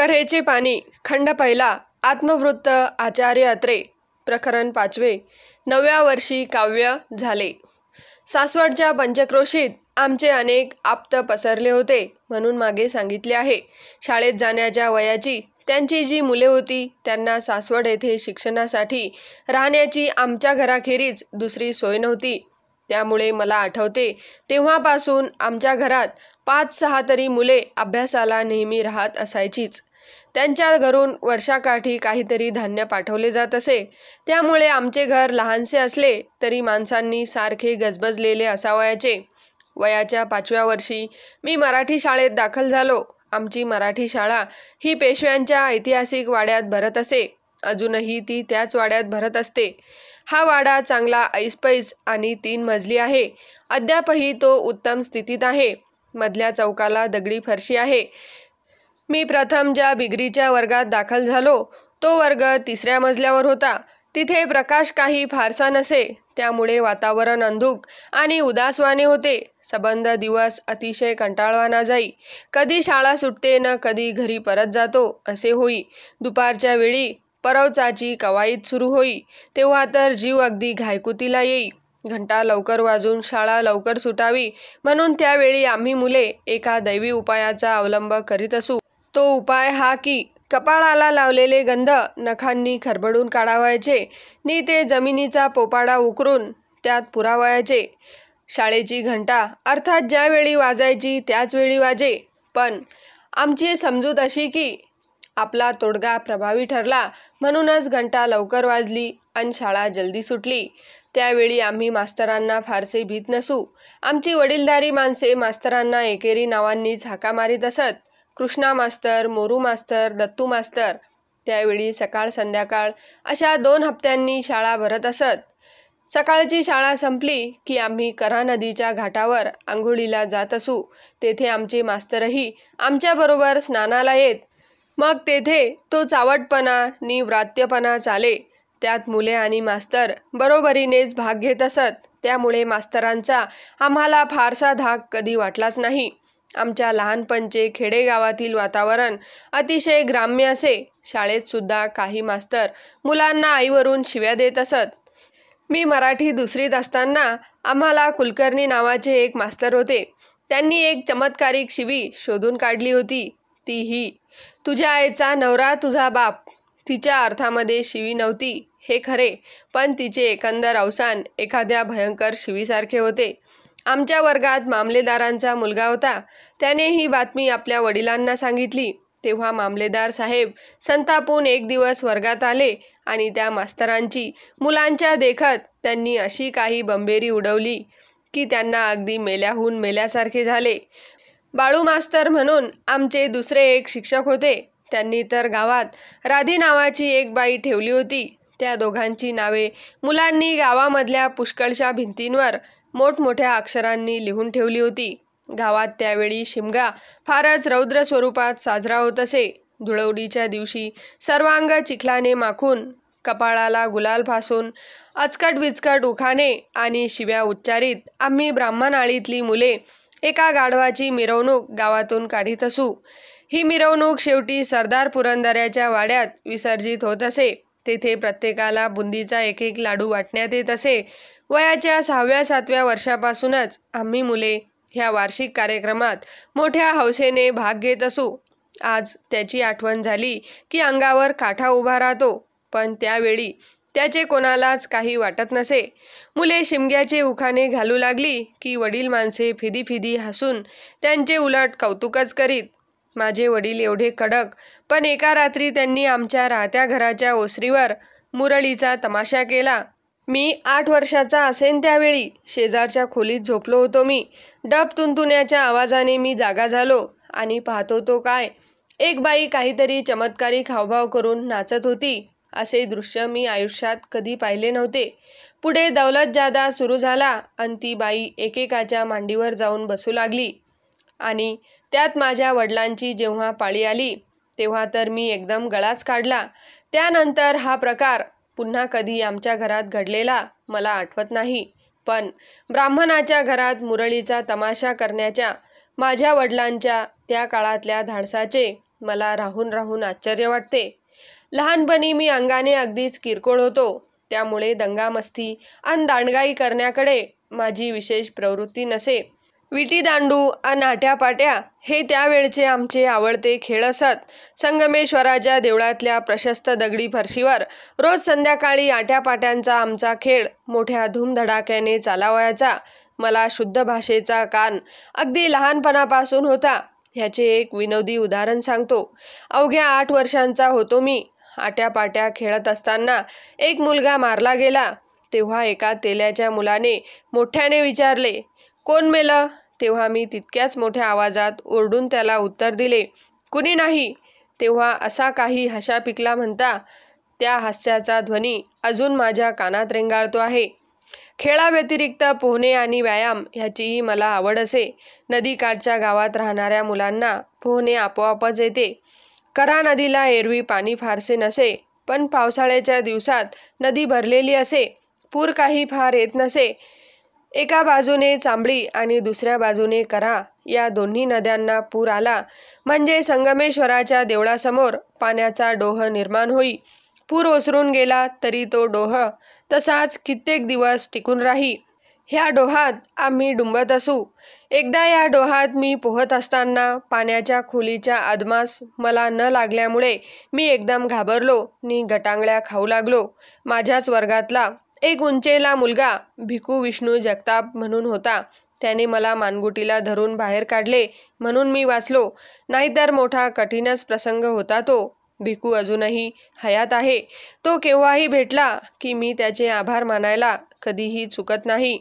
कऱ्हेचे पाणी खंड पहिला आत्मवृत्त आचार्य अत्रे प्रकरण 5 9व्या वर्षी काव्य झाले। सासवडच्या पंचक्रोशीत आमचे अनेक आप्त पसरले होते म्हणून मागे सांगितले आहे। शाळेत जाण्याच्या वयाची त्यांची जी मुले होती त्यांना सासवड येथे शिक्षणासाठी राहण्याची आमच्या घराखेरीज दुसरी सोय नव्हती। त्यामुळे मला आठवते तेव्हापासून आमच्या घरात 5-6 तरी मुले अभ्यासाला नेहमी राहत असायचीच। त्यांच्या घरून वर्षाकाठी काहीतरी धान्य पाठवले जात असे। त्यामुळे आमचे घर लहानसे असले तरी माणसांनी सारखे गजबजलेले असावयाचे। वयाच्या 5व्या वर्षी मी मराठी शाळेत दाखल झालो। आमची मराठी शाळा ही पेशव्यांच्या ऐतिहासिक वाड्यात भरत असे। अजूनही ती त्याच वाड्यात भरत असते। हा वाडा चांगला ऐसपैस आणि 3 मजली आहे। अद्यापही तो उत्तम स्थितीत आहे। मधल्या चौकाला दगडी फरशी आहे। मी प्रथम ज्या बिगरीच्या वर्गात दाखल झालो तो वर्ग 3ऱ्या मजल्यावर होता। तिथे प्रकाश काही फारसा नसे, त्यामुळे वातावरण अंधुक आणि उदासवाणे होते। सबंध दिवस अतिशय कंटाळवाणा जाई। कधी शाळा सुटते न कधी घरी परत जातो असे होई। दुपारच्या वेळी परवचाची कवायत सुरू होई तेव्हा तर जीव अगदी घायकुतीला येई। घंटा लवकर वाजून शाळा लवकर सुटावी म्हणून त्यावेळी आम्ही मुले एका दैवी उपायाचा अवलंब करीत असू। तो उपाय हा की कपाळाला लावलेले गंध नखांनी खरबडून काढावयाचे नि ते जमिनीचा पोपाडा उकरून त्यात पुरावयाचे। शाळेची घंटा अर्थात ज्या वेळी वाजायची त्याच वेळी वाजे, पण आमची समजूत अशी की आपला तोडगा प्रभावी ठरला म्हणूनच घंटा लवकर वाजली अन शाळा जल्दी सुटली। त्यावेळी आम्ही मास्तरांना फारसे भीत नसू। आमची वडीलधारी माणसे मास्तरांना एकेरी नावांनीच हाका मारीत असत। कृष्णा मास्तर, मोरू मास्तर, दत्तू मास्तर। त्यावेळी सकाळ संध्याकाळ अशा 2 हप्त्यांनी शाळा भरत असत। सकाळची शाळा संपली की आम्ही कऱ्हा नदीच्या घाटावर आंघोळीला जात असू। तेथे आमचे मास्तरही आमच्याबरोबर स्नानाला येत। मग तेथे तो चावटपणा नि व्रात्यपणा चाले। त्यात मुले आणि मास्तर बरोबरीनेच भाग घेत असत। त्यामुळे मास्तरांचा आम्हाला फारसा धाक कधी वाटलाच नाही। आमच्या लहानपणचे खेडेगावातील वातावरण अतिशय ग्राम्य असे। शाळेत सुद्धा काही मास्तर मुलांना आईवरून शिव्या देत असत। मी मराठी 2रीत असताना आम्हाला कुलकर्णी नावाचे एक मास्तर होते। त्यांनी एक चमत्कारिक शिवी शोधून काढली होती। ती ही, तुझ्या आईचा नवरा तुझा बाप। तिच्या अर्थामध्ये शिवी नव्हती हे खरे, पण तिचे एकंदर अवसान एखाद्या भयंकर शिवीसारखे होते। आमच्या वर्गात मामलेदारांचा मुलगा होता। त्याने ही बातमी आपल्या वडिलांना सांगितली तेव्हा मामलेदार साहेब संतापून एक दिवस वर्गात आले आणि त्या मास्तरांची मुलांच्या देखत त्यांनी अशी काही बंबेरी उडवली की त्यांना अगदी मेल्याहून मेल्यासारखे झाले। बाळू मास्तर म्हणून आमचे दुसरे एक शिक्षक होते। त्यांनी तर गावात राधी नावाची एक बाई ठेवली होती। त्या दोघांची नावे मुलांनी गावामधल्या पुष्कळशा भिंतींवर मोठमोठ्या अक्षरांनी लिहून ठेवली होती। गावात त्यावेळी शिमगा फारच रौद्र स्वरूपात साजरा होत असे। धुळवडीच्या दिवशी सर्वांग चिखलाने माखून, कपाळाला गुलाल फासून, अचकट-विचकट उखाणे आणि शिव्या उच्चारीत आम्ही ब्राह्मण आळीतली मुले एका गाढवाची मिरवणूक गावातून काढीत असू। ही मिरवणूक शेवटी सरदार पुरंदराच्या वाड्यात विसर्जित होत असे। तेथे प्रत्येकाला बुंदीचा एक लाडू वाटण्यात येत असे। वयाच्या 6व्या-7व्या वर्षापासूनच आम्ही मुले ह्या वार्षिक कार्यक्रमात मोठ्या हौसेने भाग घेत असू। आज त्याची आठवण झाली की अंगावर काठा उभा राहतो, पण त्यावेळी त्याचे कोणालाच काही वाटत नसे। मुले शिमग्याचे उखाणे घालू लागली की वडील माणसे फिदी-फिदी हसून त्यांचे उलट कौतुकच करीत। माझे वडील एवढे कडक, पण एका रात्री त्यांनी आमच्या राहत्या घराच्या ओसरीवर मुरळीचा तमाशा केला। मी 8 वर्षाचा असेन त्यावेळी। शेजारच्या खोलीत झोपलो होतो मी। डब तुणतुण्याच्या आवाजाने मी जागा झालो आणि पाहतो तो काय, एक बाई काहीतरी चमत्कारिक हावभाव करून नाचत होती। असे दृश्य मी आयुष्यात कधी पाहिले नव्हते। पुढे दौलतजादा सुरू झाला अन ती बाई एकेकाच्या मांडीवर जाऊन बसू लागली आणि त्यात माझ्या वडिलांची जेव्हा पाळी आली तेव्हा तर मी एकदम गळाच काढला। त्यानंतर हा प्रकार पुन्हा कधी आमच्या घरात घडलेला मला आठवत नाही, पण ब्राह्मणाच्या घरात मुरळीचा तमाशा करण्याच्या माझ्या वडिलांच्या त्या काळातल्या धाडसाचे मला राहून राहून आश्चर्य वाटते. लहानपणी मी अंगाने अगदीच किरकोळ होतो, त्यामुळे दंगामस्ती अन दांडगाई करण्याकडे माझी विशेष प्रवृत्ती नसे. विटीदांडू अन आट्यापाट्या हे त्यावेळचे आमचे आवडते खेळ असत. संगमेश्वराच्या देवळातल्या प्रशस्त दगडी फरशीवर रोज संध्याकाळी आट्यापाट्यांचा आमचा खेळ मोठ्या धूमधडाक्याने चालावयाचा. मला शुद्ध भाषेचा कान अगदी लहानपणापासून होता. ह्याचे एक विनोदी उदाहरण सांगतो. अवघ्या 8 वर्षांचा होतो मी. आट्यापाट्या खेळत असताना एक मुलगा मारला गेला. तेव्हा एका तेल्याच्या मुलाने मोठ्याने विचारले, "कोण मेलं?" तेव्हा मी तितक्याच मोठ्या आवाजात ओरडून त्याला उत्तर दिले, "कुणी नाही." तेव्हा असा काही हशा पिकला म्हणता. त्या हास्याचा ध्वनी अजून माझ्या कानात रेंगाळतो आहे. खेळाव्यतिरिक्त पोहणे आणि व्यायाम ह्याचीही मला आवड असे. नदीकाठच्या गावात राहणाऱ्या मुलांना पोहणे आपोआपच येते. कऱ्हा नदीला एरवी पाणी फारसे नसे, पण पावसाळ्याच्या दिवसात नदी भरलेली असे. पूर काही फार येत नसे. एका बाजूने चांबळी आणि दुसऱ्या बाजूने कऱ्हा या दोन्ही नद्यांना पूर आला म्हणजे संगमेश्वराच्या देवळासमोर पाण्याचा डोह निर्माण होई. पूर ओसरून गेला तरी तो डोह तसाच कित्येक दिवस टिकून राही. ह्या डोहात आम्ही डुंबत असू. एकदा या डोहात मी पोहत असताना पाण्याच्या खोलीच्या अदमास मला न लागल्यामुळे मी एकदम घाबरलो नि गटांगळ्या खाऊ लागलो. माझ्याच वर्गातला एक उंचेला मुलगा भिकू विष्णू जगताप म्हणून होता. त्याने मला मानगुटीला धरून बाहेर काढले म्हणून मी वाचलो, नाहीतर मोठा कठीणच प्रसंग होता तो. भिकू अजूनही हयात आहे. तो केव्हाही भेटला की मी त्याचे आभार मानायला कधीही चुकत नाही.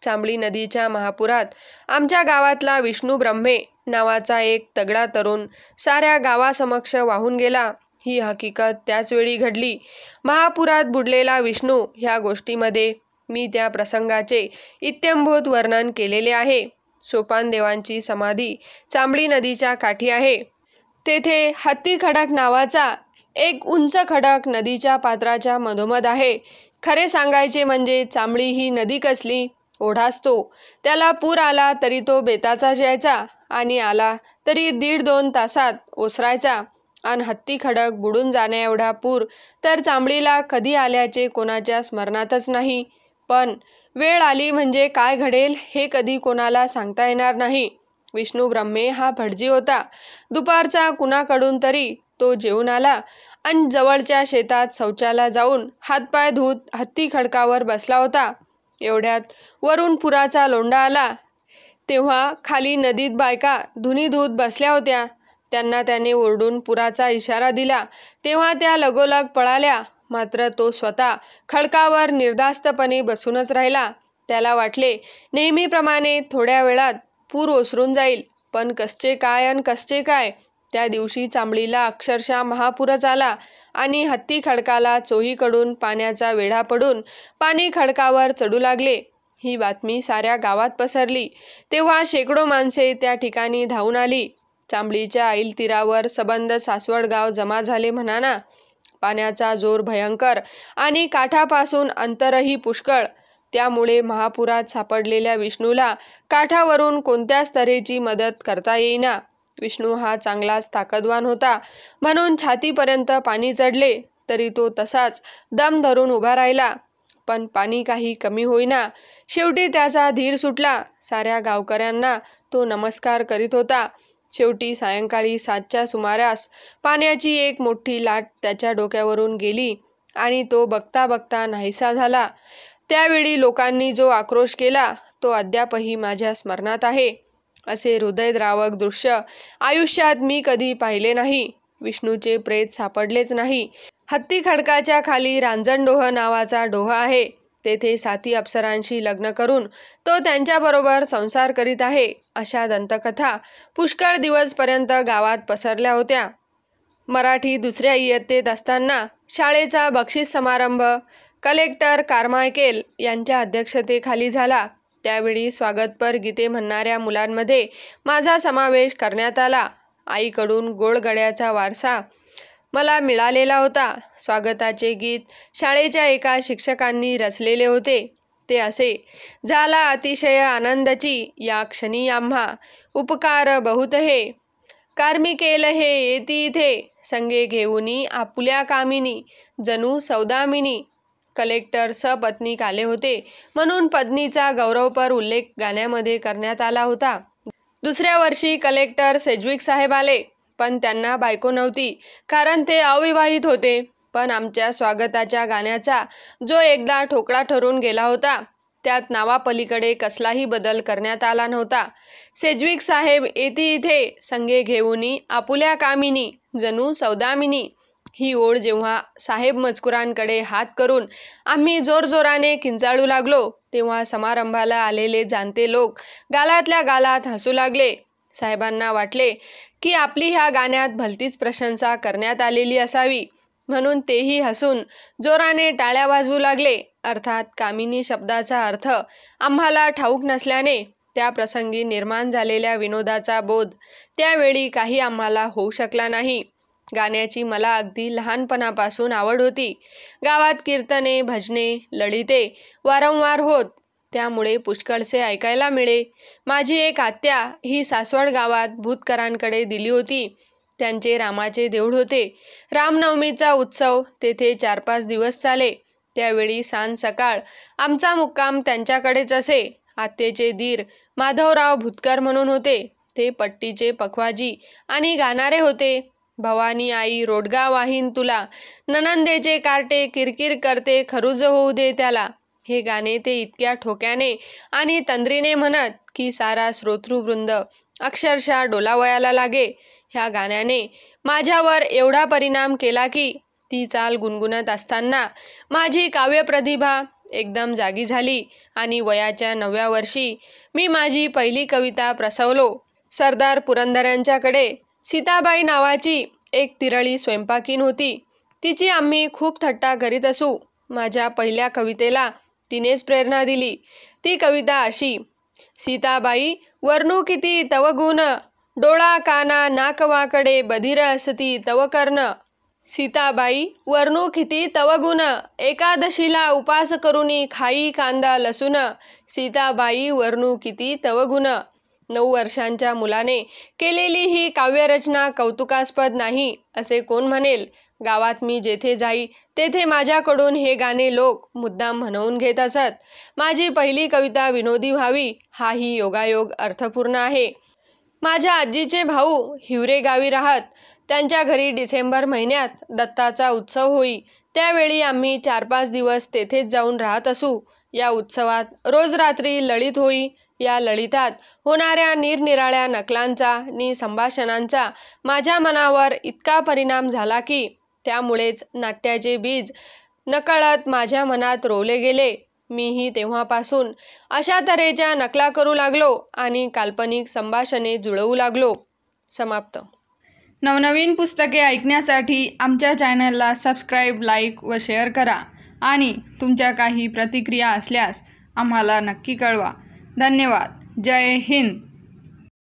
चांबळी नदीच्या महापुरात आमच्या गावातला विष्णू ब्रह्मे नावाचा एक तगडा तरुण साऱ्या गावासमक्ष वाहून गेला. ही हकीकत त्याच वेळी घडली. महापुरात बुडलेला विष्णू ह्या गोष्टीमध्ये मी त्या प्रसंगाचे इत्थंभूत वर्णन केलेले आहे. सोपानदेवांची समाधी चांबळी नदीच्या काठी आहे. तेथे हत्ती खडक नावाचा एक उंच खडक नदीच्या पात्राच्या मधोमध आहे. खरे सांगायचे म्हणजे चांबळी ही नदी कसली, ओढाच तो. त्याला पूर आला तरी तो बेताचाच यायचा आणि आला तरी 1.5-2 तासात ओसरायचा. अन हत्ती खडक बुडून जाण्याएवढा पूर तर चांबळीला कधी आल्याचे कोणाच्या स्मरणातच नाही. पण वेळ आली म्हणजे काय घडेल हे कधी कोणाला सांगता येणार नाही. विष्णू ब्रह्मे हा भटजी होता. दुपारचा कुणाकडून तरी तो जेवून आला अन जवळच्या शेतात शौचाला जाऊन हातपाय धुत हत्ती खडकावर बसला होता. एवढ्यात वरून पुराचा लोंढा आला. तेव्हा खाली नदीत बायका धुणी धुत बसल्या होत्या. त्यांना त्याने ओरडून पुराचा इशारा दिला. तेव्हा त्या लगोलग पळाल्या. मात्र तो स्वतः खडकावर निर्धास्तपणे बसूनच राहिला. त्याला वाटले नेहमीप्रमाणे थोड्या वेळात पूर ओसरून जाईल. पण कसचे काय अन कसचे काय, त्या दिवशी चांबळीला अक्षरशः महापूरच आला आणि हत्ती खडकाला चोहीकडून पाण्याचा वेढा पडून पाणी खडकावर चढू लागले. ही बातमी साऱ्या गावात पसरली. तेव्हा शेकडो माणसे त्या ठिकाणी धावून आली. चांबळीच्या ऐल तीरावर सबंध सासवड गाव जमा झाले म्हणा ना. पाण्याचा जोर भयंकर आणि काठापासून अंतरही पुष्कळ. त्यामुळे महापुरात सापडलेल्या विष्णूला काठावरून कोणत्याच तऱ्हेची मदत करता येईना. विष्णू हा चांगलाच ताकदवान होता म्हणून छातीपर्यंत पाणी चढले तरी तो तसाच दम धरून उभा राहिला. पण पाणी काही कमी होईना. शेवटी त्याचा धीर सुटला. साऱ्या गावकऱ्यांना तो नमस्कार करीत होता. शेवटी सायंकाळी 7च्या सुमारास पाण्याची एक मोठी लाट त्याच्या डोक्यावरून गेली आणि तो बघता बघता नाहीसा झाला. त्यावेळी लोकांनी जो आक्रोश केला तो अद्यापही माझ्या स्मरणात आहे. असे हृदयद्रावक दृश्य आयुष्यात मी कधी पाहिले नाही. विष्णूचे प्रेत सापडलेच नाही. हत्ती खडकाच्या खाली रांजणडोह नावाचा डोह आहे. तेथे 7 अप्सरांशी लग्न करून तो त्यांच्याबरोबर संसार करीत आहे, अशा दंतकथा पुष्कळ दिवसपर्यंत गावात पसरल्या होत्या. मराठी 2ऱ्या इयत्तेत असताना शाळेचा बक्षीस समारंभ कलेक्टर कारमायकेल यांच्या अध्यक्षतेखाली झाला. त्यावेळी स्वागतपर गीते म्हणणाऱ्या मुलांमध्ये माझा समावेश करण्यात आला. आईकडून गोळगड्याचा वारसा मला मिळालेला होता. स्वागताचे गीत शाळेच्या एका शिक्षकांनी रचलेले होते. ते असे: झाला अतिशय आनंदाची या क्षणी आम्हा, उपकार बहुत हे. कार्मिकेल हे येती इथे संगे घेऊनी आपुल्या कामिनी जणू सौदामिनी. कलेक्टर सपत्नीक आले होते म्हणून पत्नीचा गौरवपर उल्लेख गाण्यामध्ये करण्यात आला होता. दुसऱ्या वर्षी कलेक्टर सेज्विक साहेब आले, पण त्यांना बायको नव्हती, कारण ते अविवाहित होते. पण आमच्या स्वागताच्या गाण्याचा जो एकदा ठोकळा ठरून गेला होता, त्यात नावापलीकडे कसलाही बदल करण्यात आला नव्हता. सेज्विक साहेब येती इथे संगे घेऊनी आपुल्या कामिनी जणू सौदामिनी. ही ओळ जेव्हा साहेब मजकुरांकडे हात करून आम्ही जोरजोराने किंचाळू लागलो, तेव्हा समारंभाला आलेले जाणते लोक गालातल्या गालात हसू लागले. साहेबांना वाटले की आपली ह्या गाण्यात भलतीच प्रशंसा करण्यात आलेली असावी, म्हणून तेही हसून जोराने टाळ्या वाजवू लागले. अर्थात कामिनी शब्दाचा अर्थ आम्हाला ठाऊक नसल्याने त्या प्रसंगी निर्माण झालेल्या विनोदाचा बोध त्यावेळी काही आम्हाला होऊ शकला नाही. गाण्याची मला अगदी लहानपणापासून आवड होती. गावात कीर्तने, भजने, लळिते वारंवार होत, त्यामुळे पुष्कळसे ऐकायला मिळे. माझी एक आत्या ही सासवड गावात भूतकरांकडे दिली होती. त्यांचे रामाचे देऊळ होते. रामनवमीचा उत्सव तेथे 4-5 दिवस चाले. त्यावेळी सांज सकाळ आमचा मुक्काम त्यांच्याकडेच असे. आत्तेचे दीर माधवराव भूतकर म्हणून होते. ते पट्टीचे पखवाजी आणि गाणारे होते. भवानी आई रोडगा वाहीन तुला, ननंदेचे कार्टे किरकिर करते खरुज होऊ दे त्याला. हे गाणे ते इतक्या ठोक्याने आणि तंद्रीने म्हणत की सारा श्रोतृवृंद अक्षरशः डोलावयाला लागे. ह्या गाण्याने माझ्यावर एवढा परिणाम केला की ती चाल गुणगुणत असताना माझी काव्यप्रतिभा एकदम जागी झाली आणि वयाच्या 9व्या वर्षी मी माझी पहिली कविता प्रसवलो. सरदार पुरंदरांच्याकडे सीताबाई नावाची एक तिरळी स्वयंपाकीन होती. तिची आम्ही खूप थट्टा करीत असू. माझ्या पहिल्या कवितेला तिनेच प्रेरणा दिली. ती कविता अशी: सीताबाई वर्णू किती तव गुण, डोळा काना नाक वाकडे बधिर असती तव कर्ण. सीताबाई वर्णू किती तव गुण, एकादशीला उपास करुनी खाई कांदा लसूण. सीताबाई वर्णू किती तव गुण. 9 वर्षांच्या मुलाने केलेली ही काव्यरचना कौतुकास्पद नाही असे कोण म्हणेल? गावात मी जेथे जाई तेथे माझ्याकडून हे गाणे लोक मुद्दाम म्हणवून घेत असत. माझी पहिली कविता विनोदी व्हावी हाही योगायोग अर्थपूर्ण आहे. माझ्या आजीचे भाऊ हिवरे गावी राहत. त्यांच्या घरी डिसेंबर महिन्यात दत्ताचा उत्सव होई. त्यावेळी आम्ही 4-5 दिवस तेथेच जाऊन राहत असू. या उत्सवात रोज रात्री लळित होई. या लळितात होणाऱ्या निरनिराळ्या नकलांचा नि संभाषणांचा माझ्या मनावर इतका परिणाम झाला की त्यामुळेच नाट्याचे बीज नकळत माझ्या मनात रोवले गेले. मीही तेव्हापासून अशा तऱ्हेच्या नकला करू लागलो आणि काल्पनिक संभाषणे जुळवू लागलो. समाप्त. नवनवीन पुस्तके ऐकण्यासाठी आमच्या चॅनलला सबस्क्राईब, लाईक व शेअर करा आणि तुमच्या काही प्रतिक्रिया असल्यास आम्हाला नक्की कळवा. धन्यवाद. जय हिंद.